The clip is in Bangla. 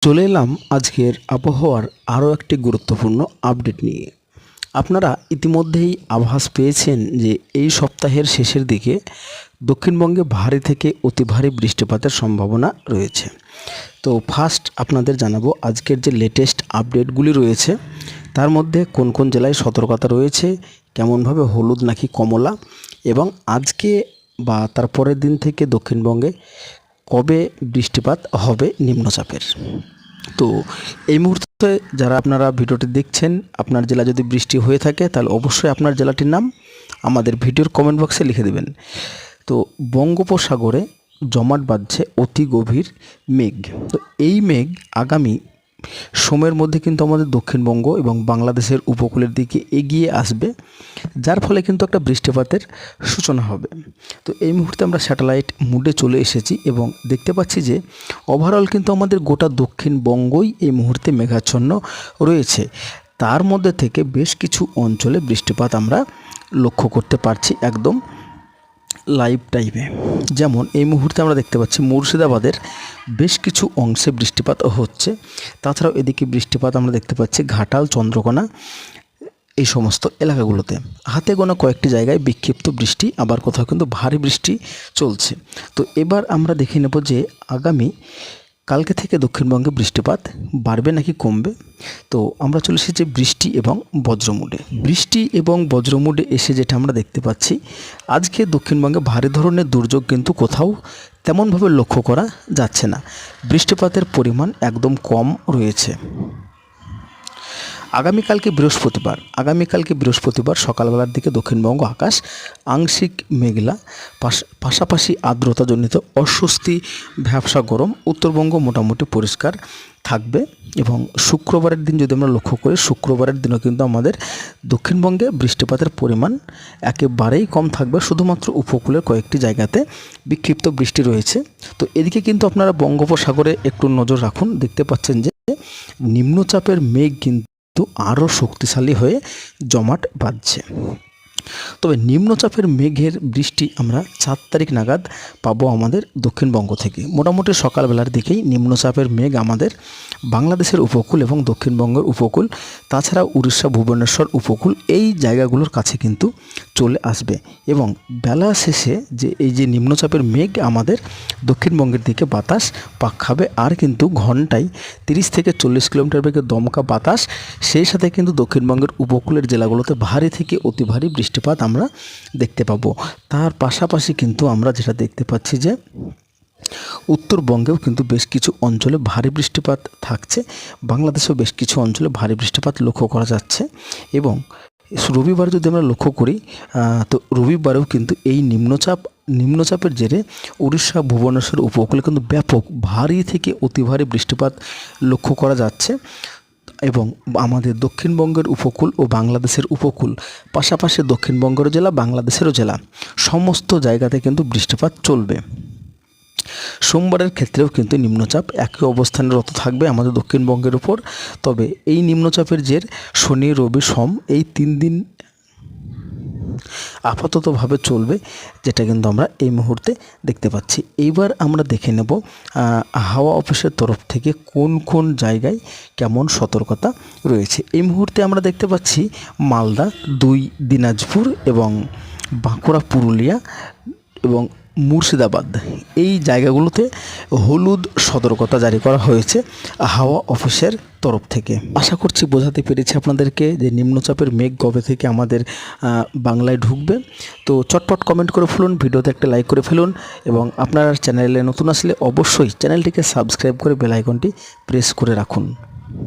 চলে এলাম আজকের আবহাওয়ার আরও একটি গুরুত্বপূর্ণ আপডেট নিয়ে। আপনারা ইতিমধ্যেই আভাস পেয়েছেন যে এই সপ্তাহের শেষের দিকে দক্ষিণবঙ্গে ভারী থেকে অতি ভারী বৃষ্টিপাতের সম্ভাবনা রয়েছে। তো ফার্স্ট আপনাদের জানাবো আজকের যে লেটেস্ট আপডেটগুলি রয়েছে তার মধ্যে কোন কোন জেলায় সতর্কতা রয়েছে, কেমনভাবে হলুদ নাকি কমলা, এবং আজকে বা তার পরের দিন থেকে দক্ষিণবঙ্গে কবে বৃষ্টিপাত হবে নিম্নচাপের। তো এই মুহূর্তে যারা আপনারা ভিডিওটি দেখছেন, আপনার জেলা যদি বৃষ্টি হয়ে থাকে তাহলে অবশ্যই আপনার জেলাটির নাম আমাদের ভিডিওর কমেন্ট বক্সে লিখে দেবেন। তো বঙ্গোপসাগরে জমাট বাঁধছে অতি গভীর মেঘ। তো এই মেঘ আগামী সময়ের মধ্যে কিন্তু আমাদের দক্ষিণবঙ্গ এবং বাংলাদেশের উপকূলের দিকে এগিয়ে আসবে, যার ফলে কিন্তু একটা বৃষ্টিপাতের সূচনা হবে। তো এই মুহূর্তে আমরা স্যাটেলাইট মুডে চলে এসেছি এবং দেখতে পাচ্ছি যে ওভারঅল কিন্তু আমাদের গোটা দক্ষিণবঙ্গই এই মুহূর্তে মেঘাচ্ছন্ন রয়েছে। তার মধ্যে থেকে বেশ কিছু অঞ্চলে বৃষ্টিপাত আমরা লক্ষ্য করতে পারছি একদম লাইভ টাইমে। যেমন এই মুহূর্তে আমরা দেখতে পাচ্ছি মুর্শিদাবাদের বেশ কিছু অংশে বৃষ্টিপাত হচ্ছে। তাছাড়াও এদিকে বৃষ্টিপাত আমরা দেখতে পাচ্ছি ঘাটাল, চন্দ্রকোনা এই সমস্ত এলাকাগুলোতে। হাতে গোনা কয়েকটি জায়গায় বিক্ষিপ্ত বৃষ্টি, আবার কোথাও কিন্তু ভারী বৃষ্টি চলছে। তো এবার আমরা দেখে নেব যে আগামী কালকে থেকে দক্ষিণবঙ্গে বৃষ্টিপাত বাড়বে নাকি কমবে। তো আমরা চলে এসেছি বৃষ্টি এবং বজ্রমুডে। বৃষ্টি এবং বজ্রমুডে এসে যেটা আমরা দেখতে পাচ্ছি, আজকে দক্ষিণবঙ্গে ভারী ধরনের দুর্যোগ কিন্তু কোথাও তেমনভাবে লক্ষ্য করা যাচ্ছে না। বৃষ্টিপাতের পরিমাণ একদম কম রয়েছে। আগামীকালকে বৃহস্পতিবার সকালবেলার দিকে দক্ষিণবঙ্গ আকাশ আংশিক মেঘলা, পাশাপাশি আর্দ্রতাজনিত অস্বস্তি, ভ্যাপসা গরম। উত্তরবঙ্গ মোটামুটি পরিষ্কার থাকবে এবং শুক্রবারের দিন যদি আমরা লক্ষ্য করি, শুক্রবারের দিনও কিন্তু আমাদের দক্ষিণবঙ্গে বৃষ্টিপাতের পরিমাণ একেবারেই কম থাকবে। শুধুমাত্র উপকূলের কয়েকটি জায়গাতে বিক্ষিপ্ত বৃষ্টি রয়েছে। তো এদিকে কিন্তু আপনারা বঙ্গোপসাগরে একটু নজর রাখুন, দেখতে পাচ্ছেন যে নিম্নচাপের মেঘ কিন্তু আরও শক্তিশালী হয়ে জমাট বাঁধছে। তবে নিম্নচাপের মেঘের বৃষ্টি আমরা 4 তারিখ নাগাদ পাবো আমাদের দক্ষিণবঙ্গ থেকে। মোটামুটি সকালবেলার দিকেই নিম্নচাপের মেঘ আমাদের বাংলাদেশের উপকূল এবং দক্ষিণবঙ্গের উপকূল, তাছাড়া উড়িষ্যা, ভুবনেশ্বর উপকূল এই জায়গাগুলোর কাছে কিন্তু চলে আসবে। এবং বেলা শেষে এই যে নিম্নচাপের মেঘ আমাদের দক্ষিণবঙ্গের দিকে বাতাস পাক খাবে, আর কিন্তু ঘন্টায় 30 থেকে 40 কিলোমিটার বেগে দমকা বাতাস। সেই সাথে কিন্তু দক্ষিণবঙ্গের উপকূলের জেলাগুলোতে ভারী থেকে অতি ভারী বৃষ্টিপাত আমরা দেখতে পাবো। তার পাশাপাশি কিন্তু আমরা যেটা দেখতে পাচ্ছি যে উত্তরবঙ্গেও কিন্তু বেশ কিছু অঞ্চলে ভারী বৃষ্টিপাত থাকছে, বাংলাদেশেও বেশ কিছু অঞ্চলে ভারী বৃষ্টিপাত লক্ষ্য করা যাচ্ছে। এবং রবিবার যদি আমরা লক্ষ্য করি, তো রবিবারেও কিন্তু এই নিম্নচাপের জেরে উড়িষ্যা, ভুবনেশ্বর উপকূলে কিন্তু ব্যাপক ভারী থেকে অতি ভারী বৃষ্টিপাত লক্ষ্য করা যাচ্ছে। এবং আমাদের দক্ষিণবঙ্গের উপকূল ও বাংলাদেশের উপকূল, পাশাপাশি দক্ষিণবঙ্গের জেলা, বাংলাদেশেরও জেলা, সমস্ত জায়গাতে কিন্তু বৃষ্টিপাত চলবে। সোমবারের ক্ষেত্রেও কিন্তু নিম্নচাপ একই অবস্থানে রত থাকবে আমাদের দক্ষিণবঙ্গের উপর। তবে এই নিম্নচাপের জের শনি, রবি, সোম এই 3 দিন আপাততভাবে চলবে, যেটা কিন্তু আমরা এই মুহূর্তে দেখতে পাচ্ছি। এইবার আমরা দেখে নেব হাওয়া অফিসের তরফ থেকে কোন কোন জায়গায় কেমন সতর্কতা রয়েছে। এই মুহূর্তে আমরা দেখতে পাচ্ছি মালদা, 2 দিনাজপুর এবং বাঁকুড়া, পুরুলিয়া এবং মুর্শিদাবাদ এই জায়গাগুলোতে হলুদ সতর্কতা জারি করা হয়েছে হাওয়া অফিসের তরফ থেকে। আশা করছি বোঝাতে পেরেছি আপনাদেরকে যে নিম্নচাপের মেঘ কবে থেকে আমাদের বাংলায় ঢুকবে। তো চটপট কমেন্ট করে ফেলুন, ভিডিওতে একটা লাইক করে ফেলুন, এবং আপনারা চ্যানেলে নতুন আসলে অবশ্যই চ্যানেলটিকে সাবস্ক্রাইব করে বেল আইকনটি প্রেস করে রাখুন।